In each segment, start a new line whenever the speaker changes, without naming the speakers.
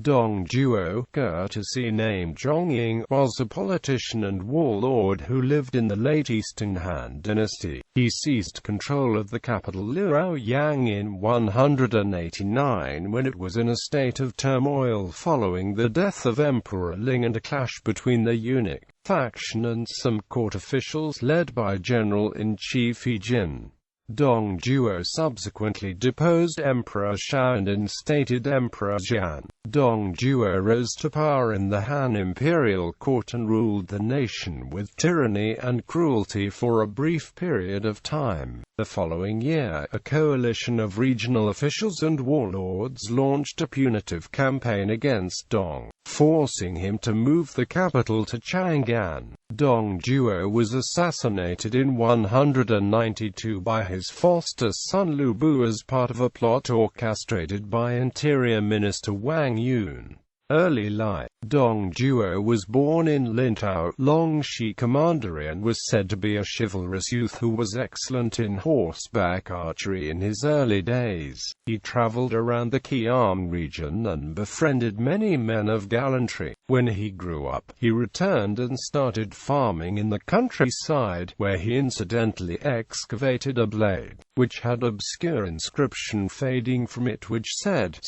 Dong Zhuo, courtesy named Zhongying, was a politician and warlord who lived in the late Eastern Han Dynasty. He seized control of the capital Luoyang in 189 when it was in a state of turmoil following the death of Emperor Ling and a clash between the eunuch faction and some court officials led by General-in-Chief He Jin.Dong Zhuo subsequently deposed Emperor Shao and instated Emperor Xian.Dong Zhuo rose to power in the Han imperial court and ruled the nation with tyranny and cruelty for a brief period of time. The following year, a coalition of regional officials and warlords launched a punitive campaign against Dong, forcing him to move the capital to Chang'an. Dong Zhuo was assassinated in 192 by his foster son Lu Bu as part of a plot orchestrated by Interior Minister Wang Yun. Early life. Dong Zhuo was born in Lintao, Longxi Commandery, and was said to be a chivalrous youth who was excellent in horseback archery in his early days. He traveled around the Qiang region and befriended many men of gallantry. When he grew up, he returned and started farming in the countryside, where he incidentally excavated a blade, which had obscure inscription fading from it which said,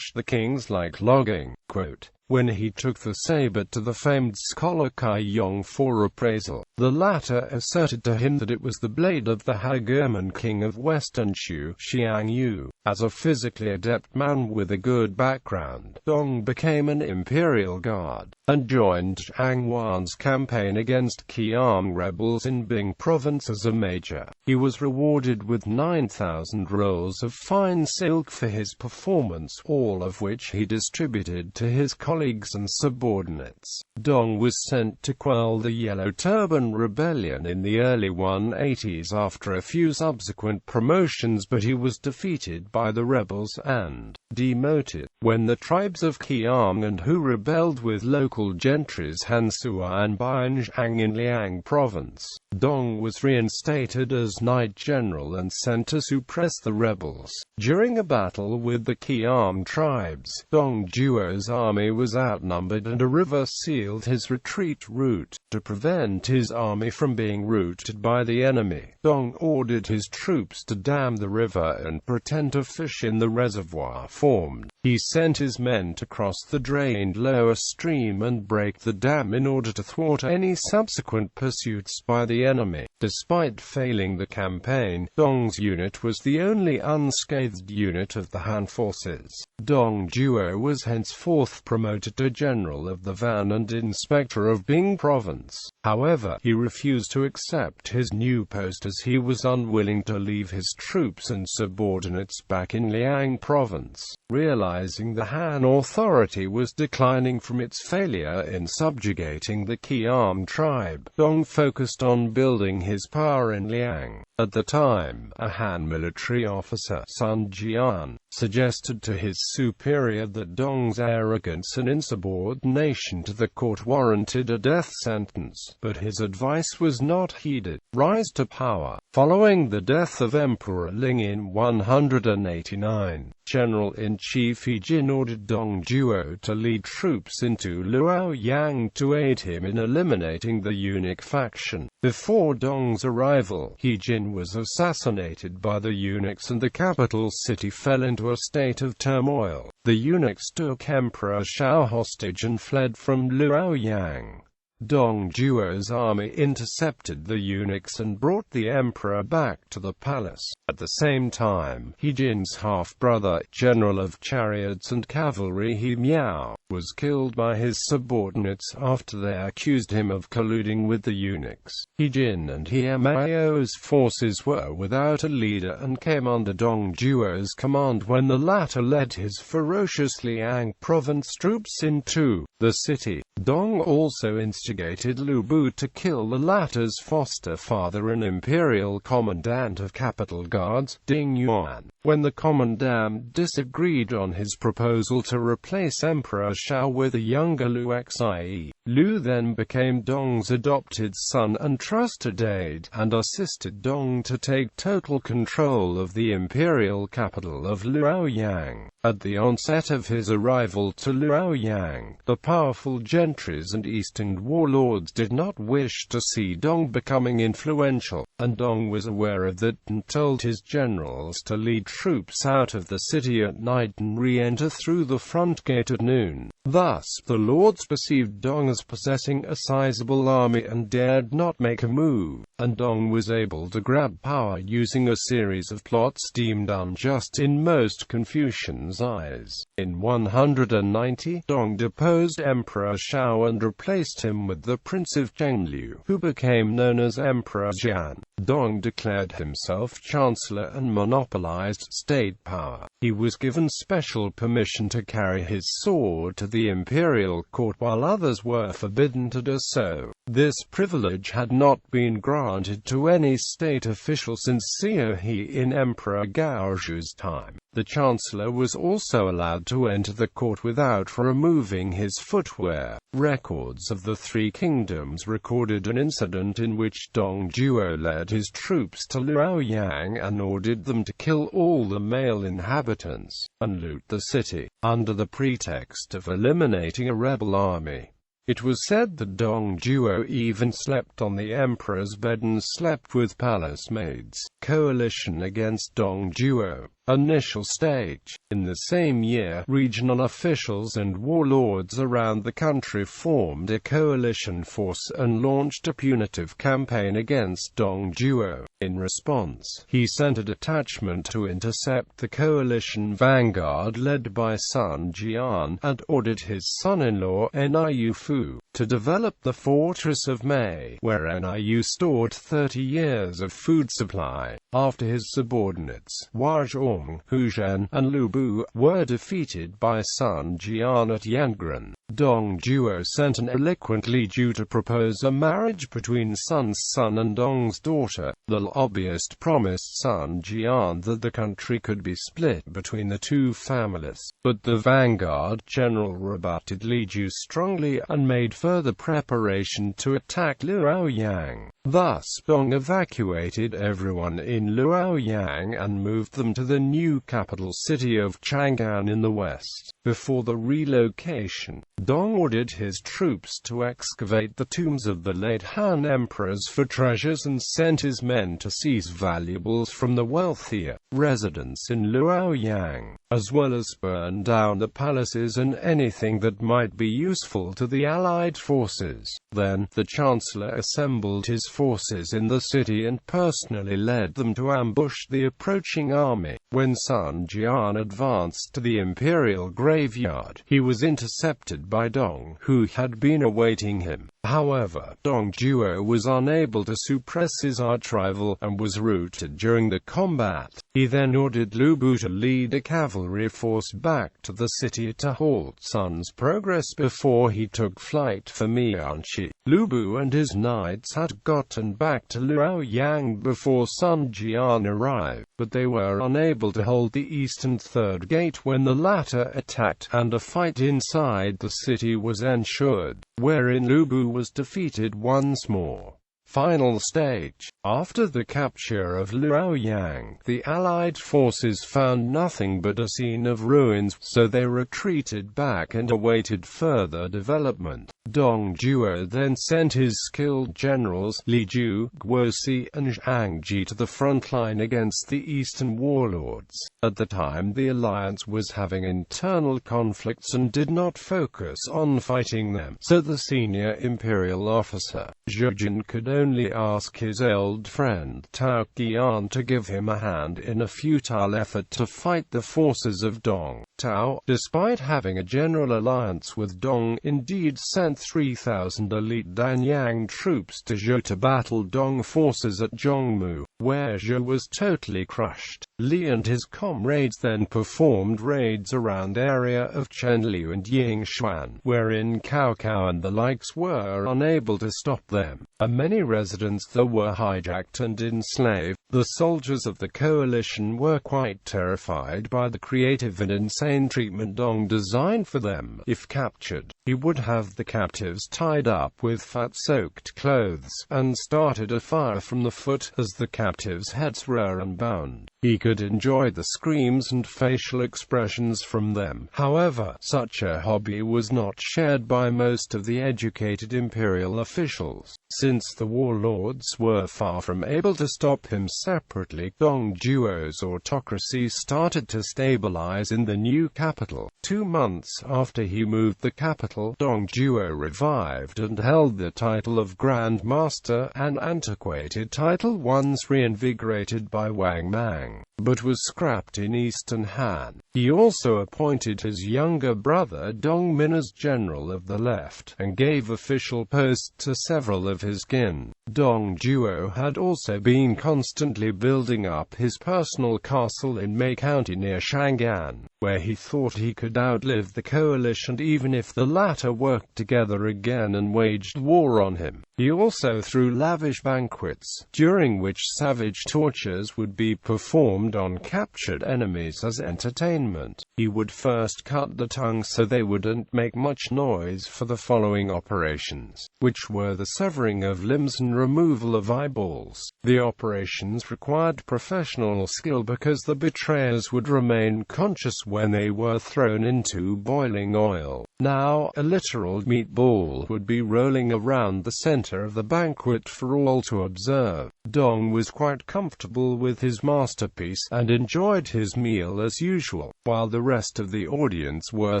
"The kings like logging." Quote. When he took the saber to the famed scholar Cai Yong for appraisal, the latter asserted to him that it was the blade of the Hagurman king of Western Shu, Xiang Yu. As a physically adept man with a good background, Dong became an imperial guard, and joined Zhang Wan's campaign against Qiang rebels in Bing province as a major. He was rewarded with 9,000 rolls of fine silk for his performance, all of which he distributed to his colleagues and subordinates. Dong was sent to quell the Yellow Turban Rebellion in the early 180s after a few subsequent promotions, but he was defeated by the rebels and demoted. When the tribes of Qiang and Hu rebelled with local gentries Han Sua and Bainzhang in Liang province, Dong was reinstated as Knight General and sent to suppress the rebels. During a battle with the Qiang tribes, Dong Zhuo's army was outnumbered and a river sealed his retreat route. To prevent his army from being routed by the enemy, Dong ordered his troops to dam the river and pretend to fish in the reservoir formed. He sent his men to cross the drained lower stream and break the dam in order to thwart any subsequent pursuits by the enemy. Despite failing the campaign, Dong's unit was the only unscathed unit of the Han forces. Dong Zhuo was henceforth promoted to General of the Van and Inspector of Bing province. However, he refused to accept his new post as he was unwilling to leave his troops and subordinates back in Liang province. Realizing the Han authority was declining from its failure in subjugating the Qiang tribe, Dong focused on building his power in Liang. At the time, a Han military officer, Sun Jian, suggested to his superior that Dong's arrogance and insubordination to the court warranted a death sentence, but his advice was not heeded. Rise to power. Following the death of Emperor Ling in 189, General-in-Chief He Jin ordered Dong Zhuo to lead troops into Luoyang to aid him in eliminating the eunuch faction. Before Dong's arrival, He Jin was assassinated by the eunuchs and the capital city fell into a state of turmoil. The eunuchs took Emperor Shao hostage and fled from Luoyang. Dong Zhuo's army intercepted the eunuchs and brought the emperor back to the palace. At the same time, He Jin's half-brother, General of Chariots and Cavalry He Miao, was killed by his subordinates after they accused him of colluding with the eunuchs. He Jin and He Miao's forces were without a leader and came under Dong Zhuo's command when the latter led his ferocious Liang province troops into the city. Dong also instigated instigated Lu Bu to kill the latter's foster father and imperial commandant of capital guards, Ding Yuan. When the commandant disagreed on his proposal to replace Emperor Shao with a younger Lu Xie, Lu then became Dong's adopted son and trusted aide, and assisted Dong to take total control of the imperial capital of Luoyang. At the onset of his arrival to Luoyang, the powerful gentries and eastern warlords did not wish to see Dong becoming influential, and Dong was aware of that and told his generals to lead troops out of the city at night and re-enter through the front gate at noon. Thus, the lords perceived Dong as possessing a sizable army and dared not make a move, and Dong was able to grab power using a series of plots deemed unjust in most Confucians' eyes. In 190, Dong deposed Emperor Shao and replaced him with the Prince of Chenglu, who became known as Emperor Xian. Dong declared himself chancellor and monopolized state power. He was given special permission to carry his sword to the imperial court while others were forbidden to do so. This privilege had not been granted to any state official since He in Emperor Gaozhu's time. The chancellor was also allowed to enter the court without removing his footwear. Records of the Three Kingdoms recorded an incident in which Dong Zhuo led his troops to Luoyang and ordered them to kill all the male inhabitants and loot the city, under the pretext of eliminating a rebel army. It was said that Dong Zhuo even slept on the emperor's bed and slept with palace maids. Coalition against Dong Zhuo. Initial stage. In the same year, regional officials and warlords around the country formed a coalition force and launched a punitive campaign against Dong Zhuo. In response, he sent a detachment to intercept the coalition vanguard led by Sun Jian, and ordered his son-in-law, Niu Fu, to develop the fortress of Mei, where Niu stored 30 years of food supply. After his subordinates, Huazhong, Hu Zhen, and Lu Bu, were defeated by Sun Jian at Yangren, Dong Zhuo sent an eloquent Li Ju to propose a marriage between Sun's son and Dong's daughter. The lobbyist promised Sun Jian that the country could be split between the two families, but the vanguard general rebutted Li Ju strongly and made further preparation to attack Luoyang. Thus, Dong evacuated everyone in Luoyang and moved them to the new capital city of Chang'an in the west. Before the relocation, Dong ordered his troops to excavate the tombs of the late Han emperors for treasures and sent his men to seize valuables from the wealthier residents in Luoyang, as well as burn down the palaces and anything that might be useful to the allied forces. Then, the chancellor assembled his forces in the city and personally led them to ambush the approaching army. When Sun Jian advanced to the imperial graveyard, he was intercepted by Dong, who had been awaiting him. However, Dong Zhuo was unable to suppress his arch-rival, and was routed during the combat. He then ordered Lu Bu to lead a cavalry force back to the city to halt Sun's progress before he took flight for Mianxi. Lu Bu and his knights had gotten back to Luoyang before Sun Jian arrived, but they were unable to hold the eastern third gate when the latter attacked, and a fight inside the city was ensured, wherein Lu Bu was defeated once more. Final stage. After the capture of Luoyang, the Allied forces found nothing but a scene of ruins, so they retreated back and awaited further development. Dong Zhuo then sent his skilled generals, Li Ju, Guosi, and Zhang Ji to the front line against the eastern warlords. At the time, the alliance was having internal conflicts and did not focus on fighting them, so the senior imperial officer, Zhou Jin, could only ask his old friend Tao Qian to give him a hand in a futile effort to fight the forces of Dong. Tao, despite having a general alliance with Dong, indeed sent 3,000 elite Danyang troops to Zhou to battle Dong forces at Zhongmu, where Zhou was totally crushed. Li and his comrades then performed raids around area of Chenliu and Yingshuan, wherein Cao Cao and the likes were unable to stop them, and many residents there were hijacked and enslaved. The soldiers of the coalition were quite terrified by the creative and insane treatment Dong designed for them. If captured, he would have the captives tied up with fat-soaked clothes, and started a fire from the foot as the captives' heads were unbound. He could enjoy the screams and facial expressions from them. However, such a hobby was not shared by most of the educated imperial officials. Since the warlords were far from able to stop him separately, Dong Zhuo's autocracy started to stabilize in the new capital. 2 months after he moved the capital, Dong Zhuo revived and held the title of Grand Master, an antiquated title once reinvigorated by Wang Mang, but was scrapped in Eastern Han. He also appointed his younger brother Dong Min as general of the left, and gave official posts to several of his kin. Dong Zhuo had also been constantly building up his personal castle in Mei County near Shang'an, where he thought he could outlive the coalition even if the latter worked together again and waged war on him. He also threw lavish banquets, during which savage tortures would be performed on captured enemies as entertainment. He would first cut the tongue so they wouldn't make much noise for the following operations, which were the severing of limbs and removal of eyeballs. The operations required professional skill because the betrayers would remain conscious when they were thrown into boiling oil. Now, a literal meatball would be rolling around the center of the banquet for all to observe. Dong was quite comfortable with his masterpiece, and enjoyed his meal as usual, while the rest of the audience were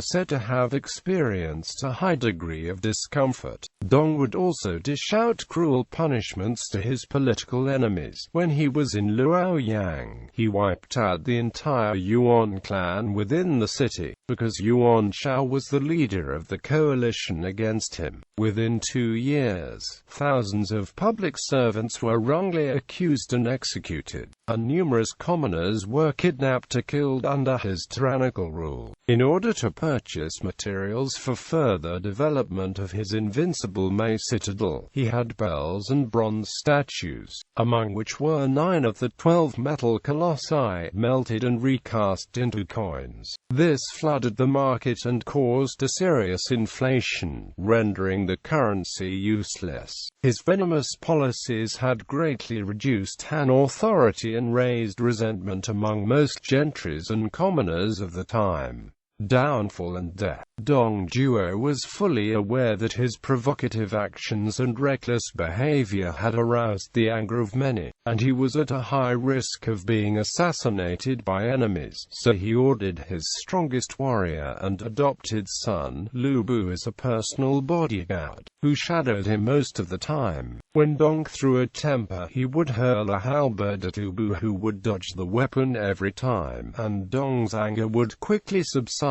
said to have experienced a high degree of discomfort. Dong would also dish out cruel punishments to his political enemies. When he was in Luoyang, he wiped out the entire Yuan clan within the city, because Yuan Shao was the leader of the coalition against him. Within 2 years, thousands of public servants were wrongly accused and executed, and numerous commoners were kidnapped or killed under his tyrannical rule. In order to purchase materials for further development of his invincible Mei citadel, he had bells and bronze statues, among which were 9 of the 12 metal colossi, melted and recast into coins. This flooded the market and caused a serious inflation, rendering the currency useless. His venomous policies had greatly reduced Han authority and raised resentment among most gentries and commoners of the time. Downfall and death. Dong Zhuo was fully aware that his provocative actions and reckless behavior had aroused the anger of many, and he was at a high risk of being assassinated by enemies, so he ordered his strongest warrior and adopted son, Lu Bu, as a personal bodyguard, who shadowed him most of the time. When Dong threw a temper, he would hurl a halberd at Lu Bu, who would dodge the weapon every time, and Dong's anger would quickly subside.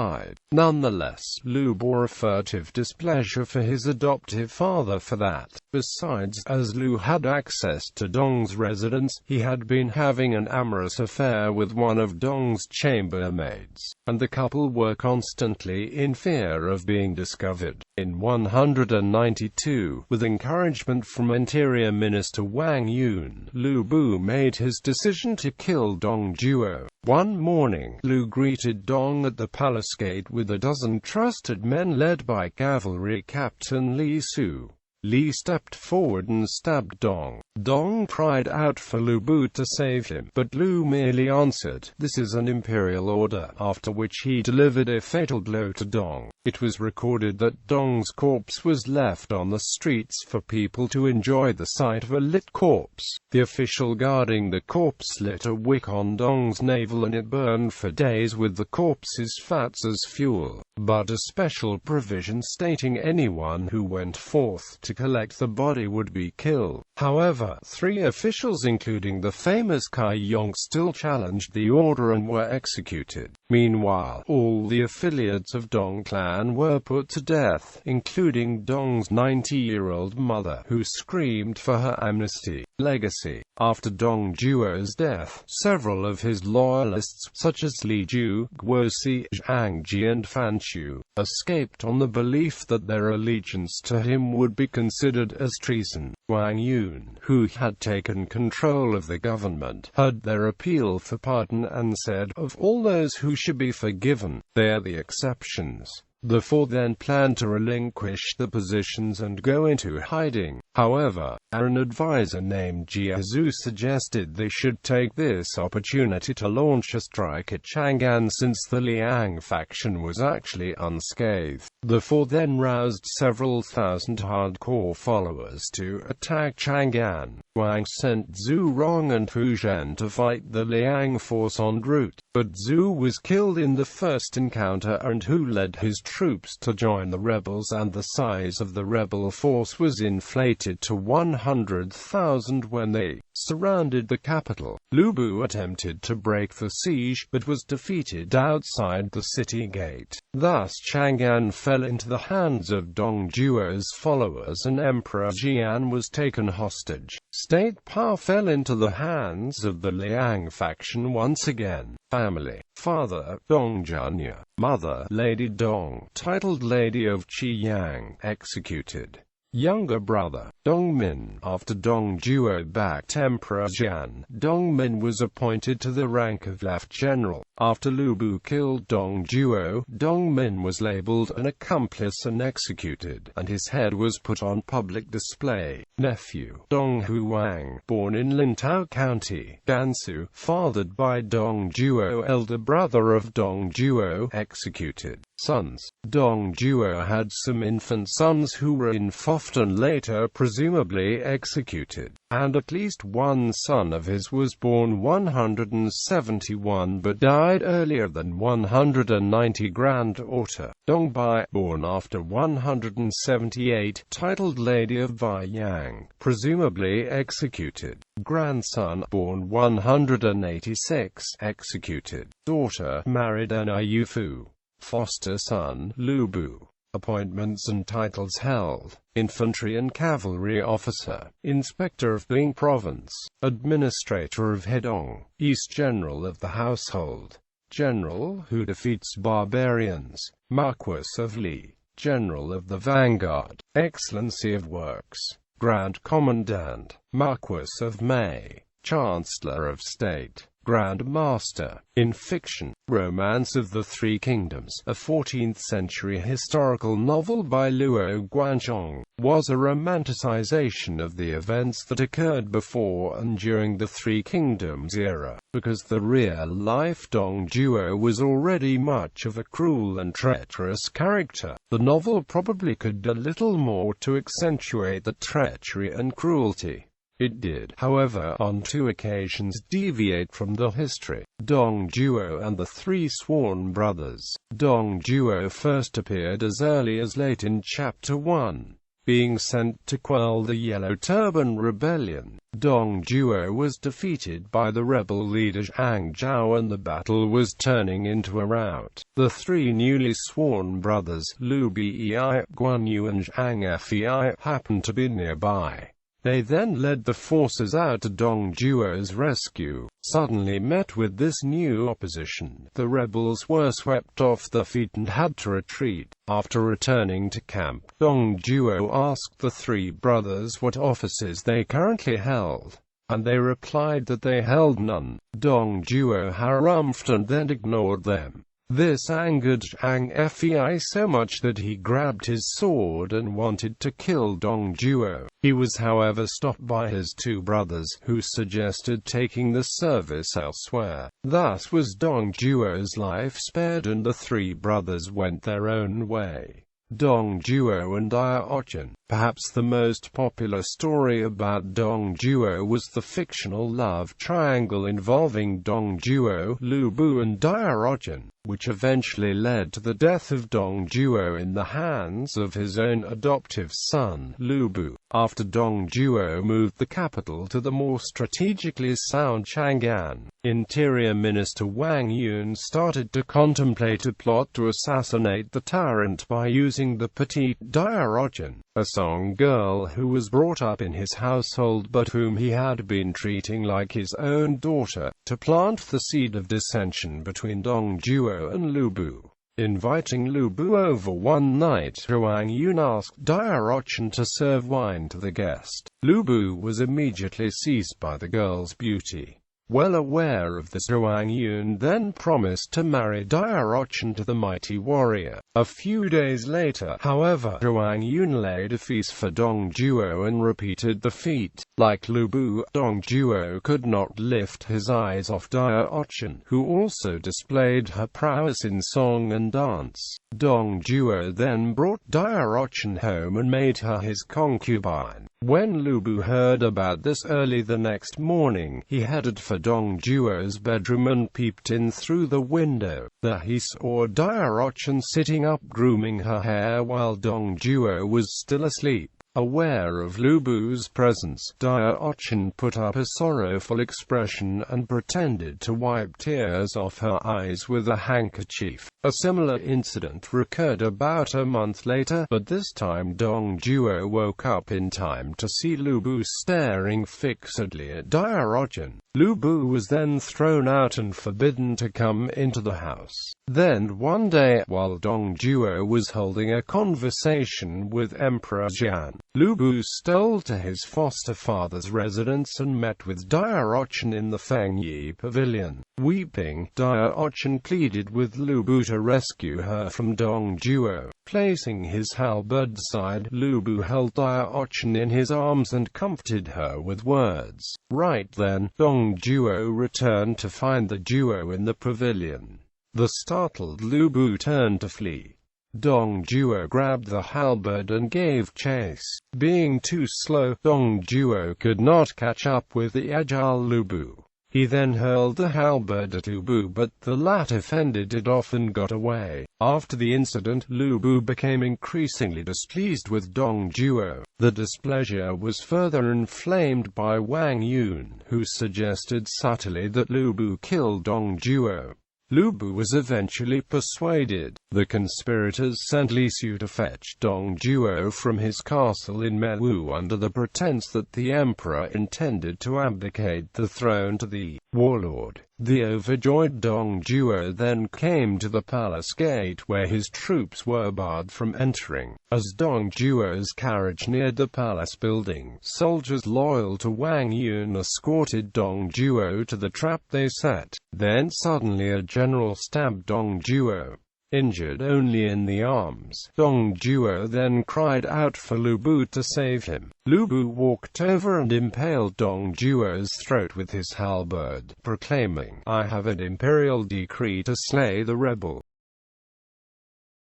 Nonetheless, Lu bore a furtive displeasure for his adoptive father for that. Besides, as Lu had access to Dong's residence, he had been having an amorous affair with one of Dong's chambermaids, and the couple were constantly in fear of being discovered. In 192, with encouragement from Interior Minister Wang Yun, Lu Bu made his decision to kill Dong Zhuo. One morning, Lu greeted Dong at the palace gate with a dozen trusted men led by cavalry captain Li Su. Li stepped forward and stabbed Dong. Dong cried out for Lu Bu to save him, but Lu merely answered, "This is an imperial order," after which he delivered a fatal blow to Dong. It was recorded that Dong's corpse was left on the streets for people to enjoy the sight of a lit corpse. The official guarding the corpse lit a wick on Dong's navel and it burned for days with the corpse's fats as fuel. but a special provision stating anyone who went forth to collect the body would be killed. However, 3 officials including the famous Cai Yong still challenged the order and were executed. Meanwhile, all the affiliates of Dong clan were put to death, including Dong's 90-year-old mother, who screamed for her amnesty. Legacy. After Dong Zhuo's death, several of his loyalists, such as Li Ju, Guosi, Zhangji and Fan Shu, escaped on the belief that their allegiance to him would be considered as treason. Wang Yun, who had taken control of the government, heard their appeal for pardon and said, "Of all those who should be forgiven, they are the exceptions." The 4 then planned to relinquish the positions and go into hiding. However, an advisor named Jia Zhu suggested they should take this opportunity to launch a strike at Chang'an since the Liang faction was actually unscathed. The 4 then roused several thousand hardcore followers to attack Chang'an. Wang sent Zhu Rong and Fu Zhen to fight the Liang force en route, but Zhu was killed in the first encounter and Hu led his troops to join the rebels, and the size of the rebel force was inflated to 100,000 when they surrounded the capital. Lu Bu attempted to break the siege, but was defeated outside the city gate. Thus Chang'an fell into the hands of Dong Zhuo's followers and Emperor Xian was taken hostage. State power fell into the hands of the Liang faction once again. Family. Father, Dong Zhunya. Mother, Lady Dong, titled Lady of Qiyang, executed. Younger brother, Dong Min. After Dong Zhuo backed Emperor Xian, Dong Min was appointed to the rank of Left General. After Lu Bu killed Dong Zhuo, Dong Min was labeled an accomplice and executed, and his head was put on public display. Nephew, Dong Huang, born in Lintao County, Gansu, fathered by Dong Zhuo, elder brother of Dong Zhuo, executed. Sons. Dong Zhuo had some infant sons who were in Foft and later presumably executed, and at least one son of his was born 171 but died earlier than 190. Granddaughter, Dong Bai, born after 178, titled Lady of Baiyang, presumably executed. Grandson, born 186, executed. Daughter, married an Yufu. Foster son, Lu Bu. Appointments and titles held: Infantry and Cavalry Officer, Inspector of Bing Province, Administrator of Hedong, East General of the Household, General who defeats barbarians, Marquis of Li, General of the Vanguard, Excellency of Works, Grand Commandant, Marquis of May, Chancellor of State, Grand Master. In fiction, Romance of the Three Kingdoms, a 14th-century historical novel by Luo Guanzhong, was a romanticization of the events that occurred before and during the Three Kingdoms era. Because the real-life Dong Zhuo was already much of a cruel and treacherous character, the novel probably could do little more to accentuate the treachery and cruelty. It did, however, on 2 occasions deviate from the history. Dong Zhuo and the Three Sworn Brothers. Dong Zhuo first appeared as early as late in Chapter 1, being sent to quell the Yellow Turban Rebellion. Dong Zhuo was defeated by the rebel leader Zhang Zhao and the battle was turning into a rout. The 3 newly sworn brothers, Lu Bei, Guan Yu and Zhang Fei, happened to be nearby. They then led the forces out to Dong Zhuo's rescue. Suddenly met with this new opposition, the rebels were swept off their feet and had to retreat. After returning to camp, Dong Zhuo asked the 3 brothers what offices they currently held, and they replied that they held none. Dong Zhuo harumphed and then ignored them. This angered Zhang Fei so much that he grabbed his sword and wanted to kill Dong Zhuo. He was however stopped by his 2 brothers, who suggested taking the service elsewhere. Thus was Dong Zhuo's life spared and the 3 brothers went their own way. Dong Zhuo and Diaochan. Perhaps the most popular story about Dong Zhuo was the fictional love triangle involving Dong Zhuo, Lu Bu and Diaochan, which eventually led to the death of Dong Zhuo in the hands of his own adoptive son, Lu Bu. After Dong Zhuo moved the capital to the more strategically sound Chang'an, Interior Minister Wang Yun started to contemplate a plot to assassinate the tyrant by using the petite Diaochan, a Song girl who was brought up in his household but whom he had been treating like his own daughter, to plant the seed of dissension between Dong Zhuo and Lu Bu. Inviting Lu Bu over one night, Wang Yun asked Diaochan to serve wine to the guest. Lu Bu was immediately seized by the girl's beauty. Well aware of this, Wang Yun then promised to marry Diaochan to the mighty warrior. A few days later, however, Wang Yun laid a feast for Dong Zhuo and repeated the feat. Like Lu Bu, Dong Zhuo could not lift his eyes off Diaochan, who also displayed her prowess in song and dance. Dong Zhuo then brought Diaochan home and made her his concubine. When Lu Bu heard about this early the next morning, he headed for Dong Zhuo's bedroom and peeped in through the window. There he saw Diaochan sitting up grooming her hair while Dong Zhuo was still asleep. Aware of Lu Bu's presence, Diaochan put up a sorrowful expression and pretended to wipe tears off her eyes with a handkerchief. A similar incident recurred about a month later, but this time Dong Zhuo woke up in time to see Lu Bu staring fixedly at Diaochan. Lu Bu was then thrown out and forbidden to come into the house. Then one day, while Dong Zhuo was holding a conversation with Emperor Xian, Lu Bu stole to his foster father's residence and met with Diaochan in the Fengyi pavilion. Weeping, Diaochan pleaded with Lu Bu to rescue her from Dong Zhuo. Placing his halberd aside, Lu Bu held Diaochan in his arms and comforted her with words. Right then, Dong Zhuo returned to find the Zhuo in the pavilion. The startled Lu Bu turned to flee. Dong Zhuo grabbed the halberd and gave chase. Being too slow, Dong Zhuo could not catch up with the agile Lu Bu. He then hurled the halberd at Lu Bu, but the latter fended it off and got away. After the incident, Lu Bu became increasingly displeased with Dong Zhuo. The displeasure was further inflamed by Wang Yun, who suggested subtly that Lu Bu kill Dong Zhuo. Lu Bu was eventually persuaded. The conspirators sent Li Su to fetch Dong Zhuo from his castle in Mewu under the pretense that the emperor intended to abdicate the throne to the warlord. The overjoyed Dong Zhuo then came to the palace gate where his troops were barred from entering. As Dong Zhuo's carriage neared the palace building, soldiers loyal to Wang Yun escorted Dong Zhuo to the trap they set. Then suddenly a general stabbed Dong Zhuo. Injured only in the arms, Dong Zhuo then cried out for Lu Bu to save him. Lu Bu walked over and impaled Dong Zhuo's throat with his halberd, proclaiming, "I have an imperial decree to slay the rebel."